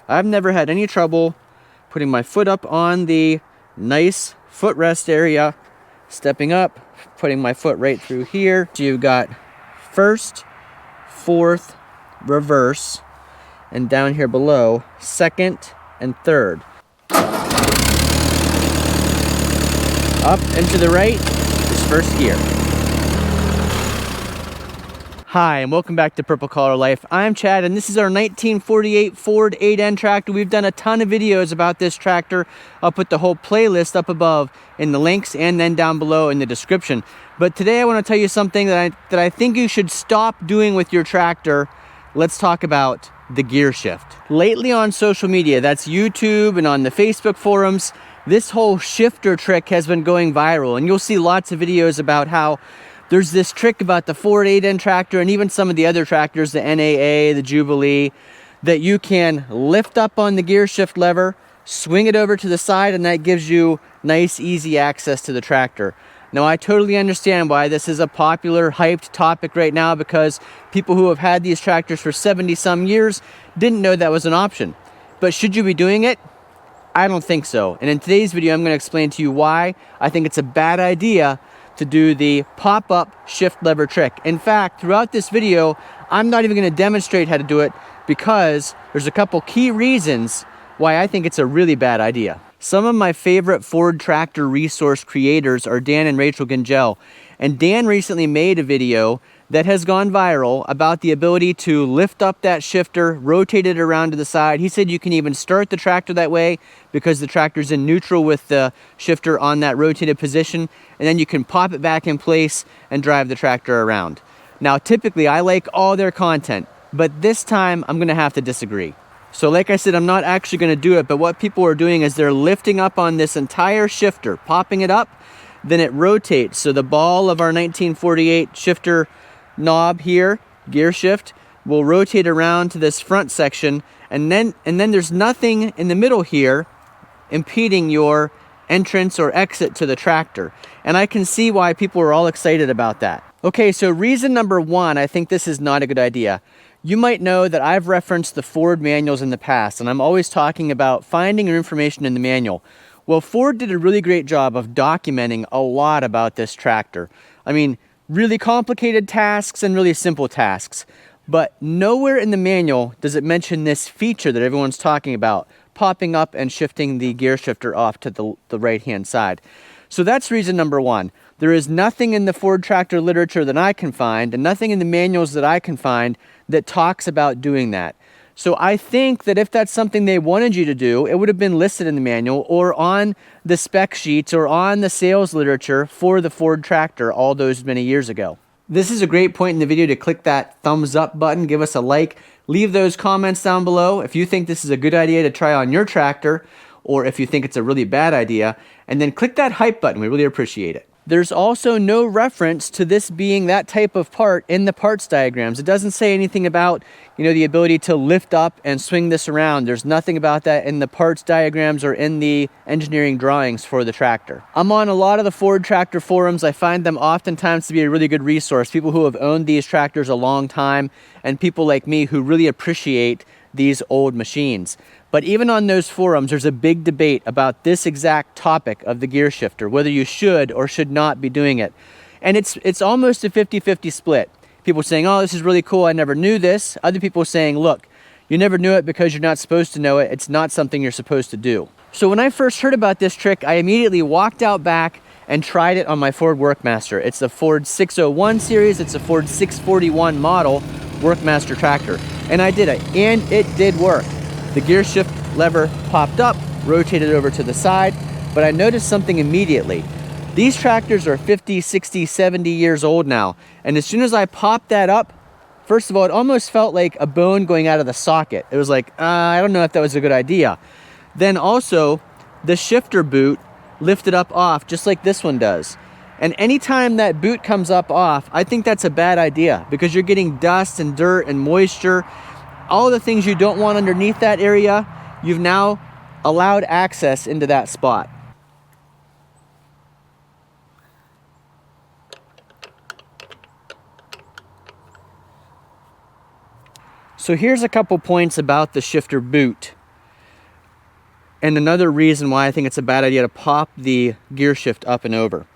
I've never had any trouble putting my foot up on the nice footrest area, stepping up, putting my foot right through here. So you've got first, fourth, reverse, and down here below, second and third. Up and to the right is first gear. Hi, and welcome back to Purple Collar Life. I'm Chad, and this is our 1948 Ford 8N tractor. We've done a ton of videos about this tractor. I'll put the whole playlist up above in the links and then down below in the description. But today I want to tell you something that I think you should stop doing with your tractor. Let's talk about the gear shift. Lately on social media, that's YouTube and on the Facebook forums, this whole shifter trick has been going viral, and you'll see lots of videos about how there's this trick about the Ford 8N tractor and even some of the other tractors, the NAA, the Jubilee, that you can lift up on the gear shift lever, swing it over to the side, and that gives you nice, easy access to the tractor. Now, I totally understand why this is a popular, hyped topic right now, because people who have had these tractors for 70-some years didn't know that was an option. But should you be doing it? I don't think so. And in today's video, I'm going to explain to you why I think it's a bad idea to do the pop-up shift lever trick. In fact, throughout this video, I'm not even going to demonstrate how to do it, because there's a couple key reasons why I think it's a really bad idea. Some of my favorite Ford tractor resource creators are Dan and Rachel Gingell, and Dan recently made a video that has gone viral about the ability to lift up that shifter, rotate it around to the side. He said you can even start the tractor that way because the tractor's in neutral with the shifter on that rotated position, and then you can pop it back in place and drive the tractor around. Now, typically I like all their content, but this time I'm gonna have to disagree. So like I said, I'm not actually gonna do it, but what people are doing is they're lifting up on this entire shifter, popping it up, then it rotates. So the ball of our 1948 shifter knob here, gear shift, will rotate around to this front section, and then there's nothing in the middle here impeding your entrance or exit to the tractor. And I can see why people are all excited about that. Okay, so reason number one, I think this is not a good idea. You might know that I've referenced the Ford manuals in the past, and I'm always talking about finding your information in the manual. Well, Ford did a really great job of documenting a lot about this tractor. I mean, really complicated tasks and really simple tasks. But nowhere in the manual does it mention this feature that everyone's talking about, popping up and shifting the gear shifter off to the right-hand side. So that's reason number one. There is nothing in the Ford tractor literature that I can find, and nothing in the manuals that I can find, that talks about doing that. So I think that if that's something they wanted you to do, it would have been listed in the manual or on the spec sheets or on the sales literature for the Ford tractor all those many years ago. This is a great point in the video to click that thumbs up button, give us a like, leave those comments down below if you think this is a good idea to try on your tractor, or if you think it's a really bad idea, and then click that hype button. We really appreciate it. There's also no reference to this being that type of part in the parts diagrams. It doesn't say anything about, the ability to lift up and swing this around. There's nothing about that in the parts diagrams or in the engineering drawings for the tractor. I'm on a lot of the Ford tractor forums. I find them oftentimes to be a really good resource. People who have owned these tractors a long time, and people like me who really appreciate these old machines. But even on those forums, there's a big debate about this exact topic of the gear shifter, whether you should or should not be doing it. And it's almost a 50-50 split. People saying, oh, this is really cool, I never knew this. Other people saying, look, you never knew it because you're not supposed to know it. It's not something you're supposed to do. So when I first heard about this trick, I immediately walked out back and tried it on my Ford Workmaster. It's the Ford 601 series. It's a Ford 641 model Workmaster tractor. And I did it, and it did work. The gear shift lever popped up, rotated over to the side, but I noticed something immediately. These tractors are 50, 60, 70 years old now, and as soon as I popped that up, first of all, it almost felt like a bone going out of the socket. It was like, I don't know if that was a good idea. Then also, the shifter boot lifted up off, just like this one does. And anytime that boot comes up off, I think that's a bad idea, because you're getting dust and dirt and moisture. All the things you don't want underneath that area, you've now allowed access into that spot. So here's a couple points about the shifter boot. And another reason why I think it's a bad idea to pop the gear shift up and over.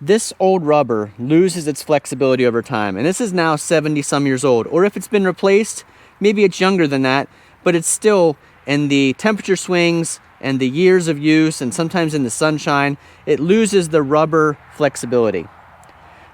This old rubber loses its flexibility over time, and this is now 70 some years old. Or if it's been replaced, maybe it's younger than that, but it's still, in the temperature swings and the years of use and sometimes in the sunshine, it loses the rubber flexibility.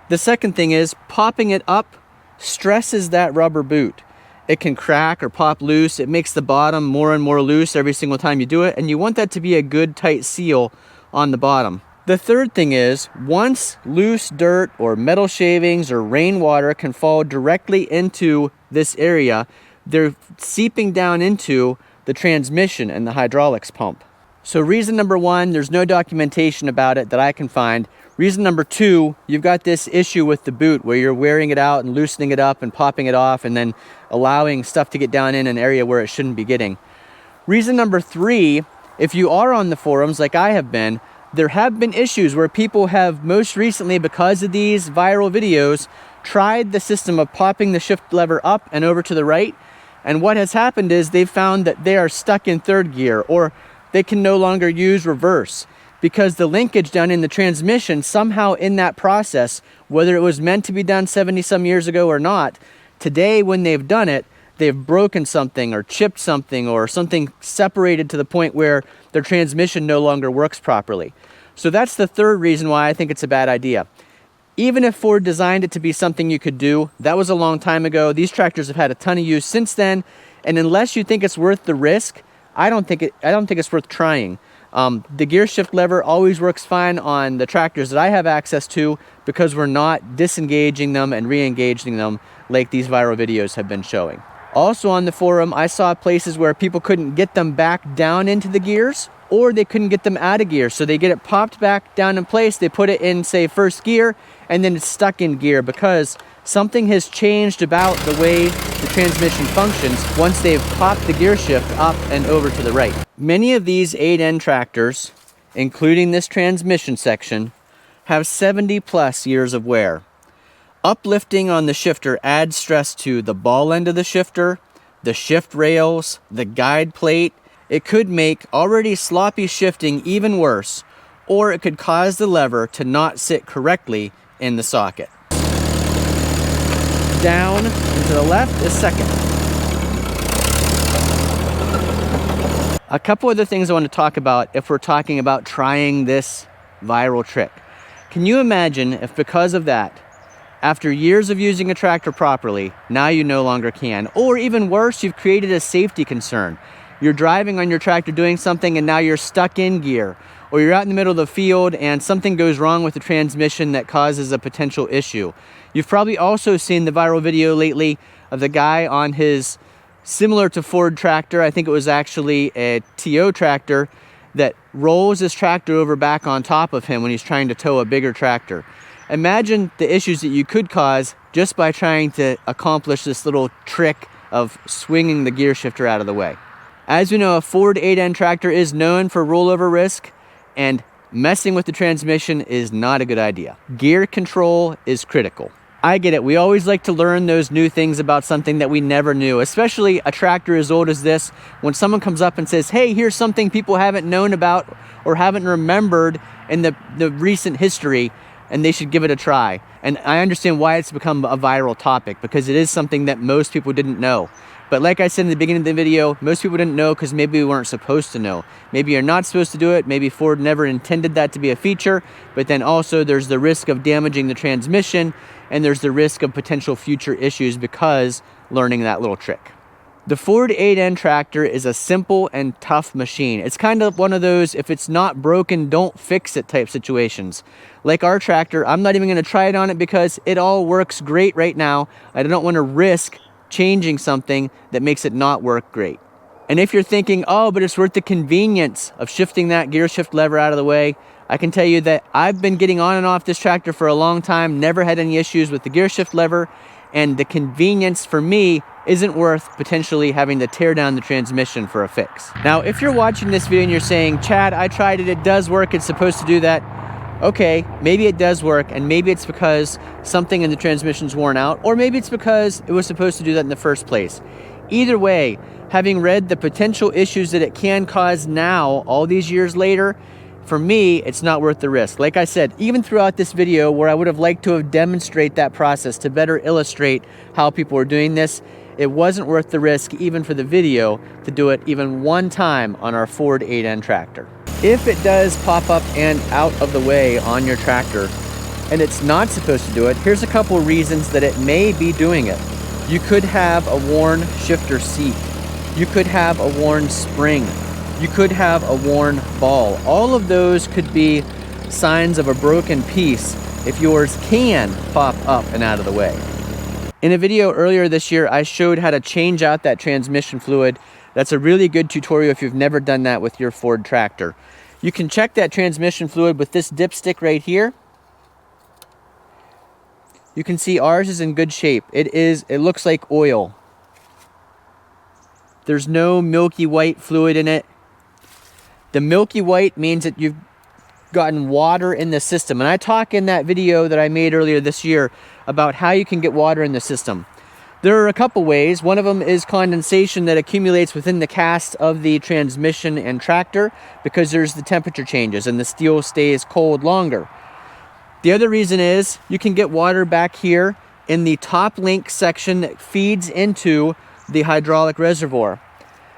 The second thing is popping it up stresses that rubber boot. It can crack or pop loose. It makes the bottom more and more loose every single time you do it, and you want that to be a good tight seal on the bottom. The third thing is, once loose dirt or metal shavings or rainwater can fall directly into this area, they're seeping down into the transmission and the hydraulics pump. So reason number one, there's no documentation about it that I can find. Reason number two, you've got this issue with the boot where you're wearing it out and loosening it up and popping it off and then allowing stuff to get down in an area where it shouldn't be getting. Reason number three, if you are on the forums like I have been, there have been issues where people have most recently, because of these viral videos, tried the system of popping the shift lever up and over to the right. And what has happened is they've found that they are stuck in third gear, or they can no longer use reverse because the linkage down in the transmission, somehow in that process, whether it was meant to be done 70 some years ago or not, today when they've done it, they've broken something or chipped something or something separated to the point where their transmission no longer works properly. So that's the third reason why I think it's a bad idea. Even if Ford designed it to be something you could do, that was a long time ago. These tractors have had a ton of use since then, and unless you think it's worth the risk, I don't think it's worth trying. The gear shift lever always works fine on the tractors that I have access to because we're not disengaging them and re-engaging them like these viral videos have been showing. Also on the forum, I saw places where people couldn't get them back down into the gears, or they couldn't get them out of gear. So they get it popped back down in place, they put it in, say, first gear, and then it's stuck in gear because something has changed about the way the transmission functions once they've popped the gear shift up and over to the right. Many of these 8N tractors, including this transmission section, have 70 plus years of wear. Uplifting on the shifter adds stress to the ball end of the shifter, the shift rails, the guide plate. It could make already sloppy shifting even worse, or it could cause the lever to not sit correctly in the socket. Down and to the left is second. A couple other things I want to talk about if we're talking about trying this viral trick. Can you imagine if because of that, after years of using a tractor properly, now you no longer can? Or even worse, you've created a safety concern. You're driving on your tractor doing something and now you're stuck in gear. Or you're out in the middle of the field and something goes wrong with the transmission that causes a potential issue. You've probably also seen the viral video lately of the guy on his similar to Ford tractor, I think it was actually a TO tractor, that rolls his tractor over back on top of him when he's trying to tow a bigger tractor. Imagine the issues that you could cause just by trying to accomplish this little trick of swinging the gear shifter out of the way. As you know, a Ford 8N tractor is known for rollover risk, and messing with the transmission is not a good idea. Gear control is critical. I get it. We always like to learn those new things about something that we never knew, especially a tractor as old as this. When someone comes up and says, hey, here's something people haven't known about or haven't remembered in the recent history, and they should give it a try. And I understand why it's become a viral topic, because it is something that most people didn't know. But like I said in the beginning of the video, most people didn't know because maybe we weren't supposed to know. Maybe you're not supposed to do it. Maybe Ford never intended that to be a feature. But then also there's the risk of damaging the transmission, and there's the risk of potential future issues because learning that little trick. The Ford 8N tractor is a simple and tough machine. It's kind of one of those, if it's not broken, don't fix it type situations. Like our tractor, I'm not even going to try it on it because it all works great right now. I don't want to risk changing something that makes it not work great. And if you're thinking, oh, but it's worth the convenience of shifting that gear shift lever out of the way, I can tell you that I've been getting on and off this tractor for a long time, never had any issues with the gear shift lever, and the convenience for me isn't worth potentially having to tear down the transmission for a fix. Now, if you're watching this video and you're saying, Chad, I tried it, it does work, it's supposed to do that. Okay, maybe it does work, and maybe it's because something in the transmission's worn out, or maybe it's because it was supposed to do that in the first place. Either way, having read the potential issues that it can cause now, all these years later, for me, it's not worth the risk. Like I said, even throughout this video where I would have liked to have demonstrated that process to better illustrate how people are doing this, it wasn't worth the risk, even for the video, to do it even one time on our Ford 8N tractor. If it does pop up and out of the way on your tractor, and it's not supposed to do it, here's a couple reasons that it may be doing it. You could have a worn shifter seat. You could have a worn spring. You could have a worn ball. All of those could be signs of a broken piece if yours can pop up and out of the way. In a video earlier this year, I showed how to change out that transmission fluid. That's a really good tutorial if you've never done that with your Ford tractor. You can check that transmission fluid with this dipstick right here. You can see ours is in good shape. It looks like oil. There's no milky white fluid in it. The milky white means that you've gotten water in the system. And I talk in that video that I made earlier this year about how you can get water in the system. There are a couple ways. One of them is condensation that accumulates within the cast of the transmission and tractor because there's the temperature changes and the steel stays cold longer. The other reason is you can get water back here in the top link section that feeds into the hydraulic reservoir.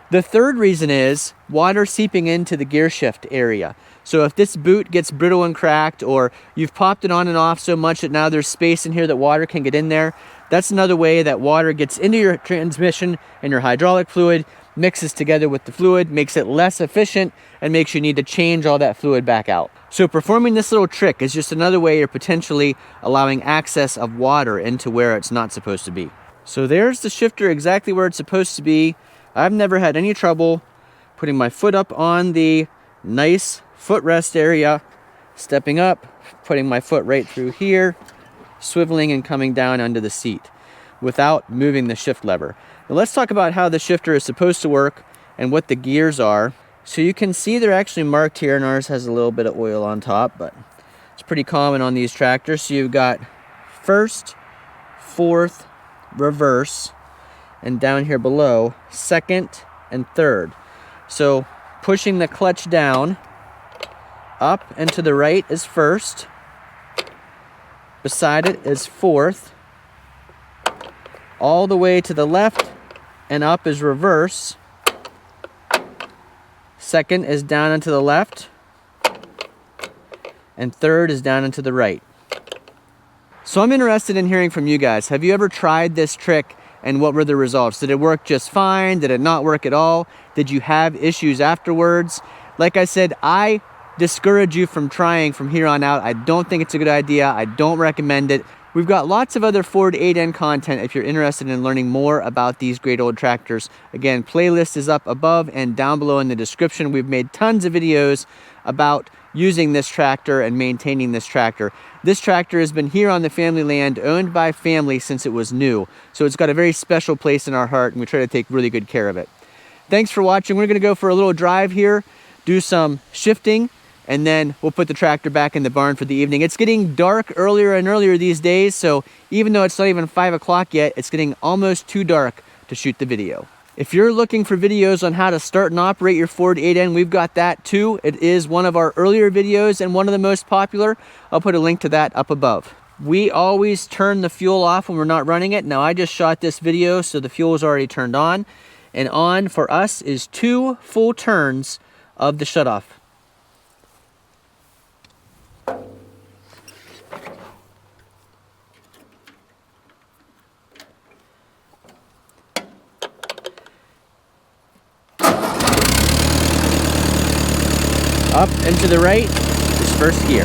The third reason is water seeping into the gear shift area. So if this boot gets brittle and cracked, or you've popped it on and off so much that now there's space in here that water can get in there, that's another way that water gets into your transmission and your hydraulic fluid, mixes together with the fluid, makes it less efficient, and makes you need to change all that fluid back out. So performing this little trick is just another way you're potentially allowing access of water into where it's not supposed to be. So there's the shifter exactly where it's supposed to be. I've never had any trouble putting my foot up on the nice footrest area, stepping up, putting my foot right through here, swiveling and coming down under the seat without moving the shift lever. Now let's talk about how the shifter is supposed to work and what the gears are. So you can see they're actually marked here, and ours has a little bit of oil on top, but it's pretty common on these tractors. So you've got first, fourth, reverse, and down here below, second and third. So pushing the clutch down, up and to the right is first, beside it is fourth, all the way to the left and up is reverse, second is down and to the left, and third is down and to the right. So I'm interested in hearing from you guys. Have you ever tried this trick, and what were the results? Did it work just fine? Did it not work at all? Did you have issues afterwards? Like I said, I discourage you from trying from here on out. I don't think it's a good idea. I don't recommend it. We've got lots of other Ford 8N content if you're interested in learning more about these great old tractors. Again, playlist is up above and down below in the description. We've made tons of videos about using this tractor and maintaining this tractor. This tractor has been here on the family land, owned by family since it was new. So it's got a very special place in our heart, and we try to take really good care of it. Thanks for watching. We're gonna go for a little drive here, do some shifting, and then we'll put the tractor back in the barn for the evening. It's getting dark earlier and earlier these days, so even though it's not even 5 o'clock yet, it's getting almost too dark to shoot the video. If you're looking for videos on how to start and operate your Ford 8N, we've got that too. It is one of our earlier videos and one of the most popular. I'll put a link to that up above. We always turn the fuel off when we're not running it. Now I just shot this video, so the fuel is already turned on. And on for us is 2 full turns of the shutoff. Up and to the right is first gear.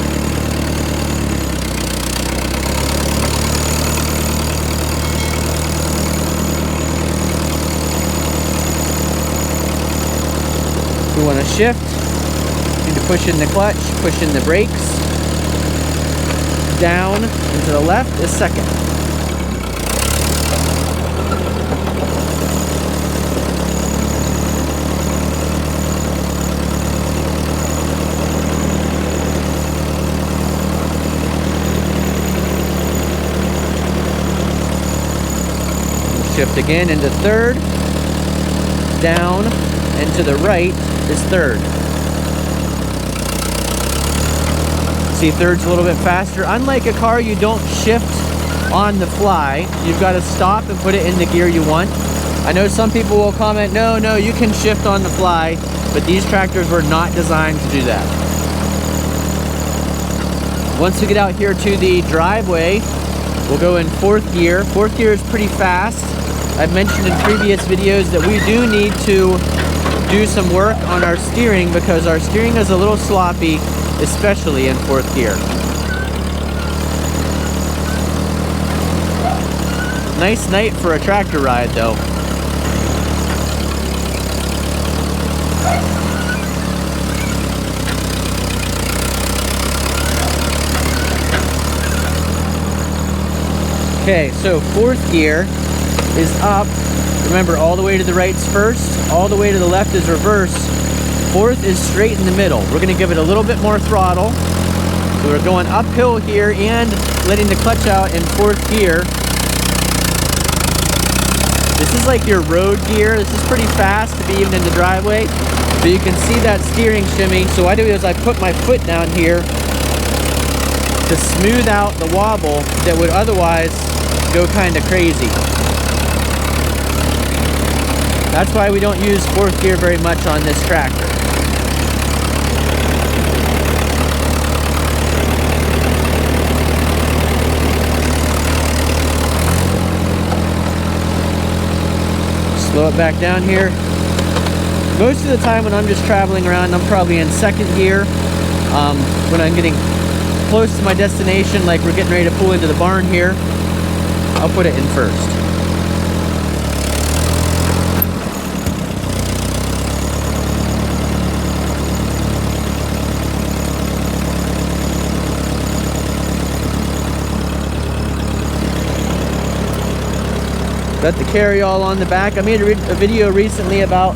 If we want to shift, need to push in the clutch, push in the brakes. Down and to the left is second. Shift again into third. down, and to the right is third. See, third's a little bit faster. Unlike a car, you don't shift on the fly. You've got to stop and put it in the gear you want. I know some people will comment, no, you can shift on the fly, but these tractors were not designed to do that. Once we get out here to the driveway, we'll go in fourth gear. Fourth gear is pretty fast. I've mentioned in previous videos that we do need to do some work on our steering because our steering is a little sloppy, especially in fourth gear. Nice night for a tractor ride though. Okay, so fourth gear is up. Remember, all the way to the right's first, all the way to the left is reverse. Fourth is straight in the middle. We're gonna give it a little bit more throttle. So we're going uphill here and letting the clutch out in fourth gear. This is like your road gear. This is pretty fast to be even in the driveway. So you can see that steering shimmy. So what I do is I put my foot down here to smooth out the wobble that would otherwise go kind of crazy. That's why we don't use fourth gear very much on this tractor. Slow it back down here. Most of the time when I'm just traveling around, I'm probably in second gear. When I'm getting close to my destination, like we're getting ready to pull into the barn here, I'll put it in first. Got the carryall on the back. I made a video recently about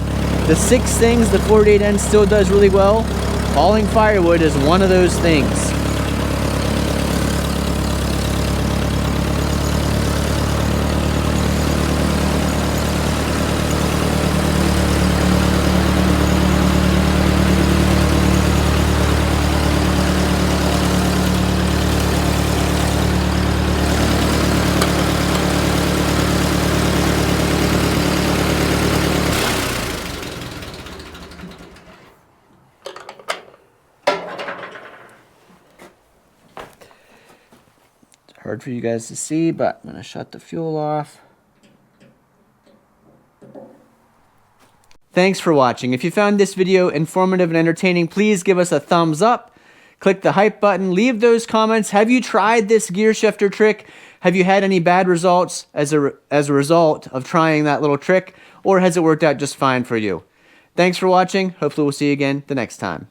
the 6 things the 48N still does really well. Hauling firewood is one of those things. Hard for you guys to see, but I'm going to shut the fuel off. Thanks for watching. If you found this video informative and entertaining, please give us a thumbs up. Click the hype button. Leave those comments. Have you tried this gear shifter trick? Have you had any bad results as a result of trying that little trick? Or has it worked out just fine for you? Thanks for watching. Hopefully we'll see you again the next time.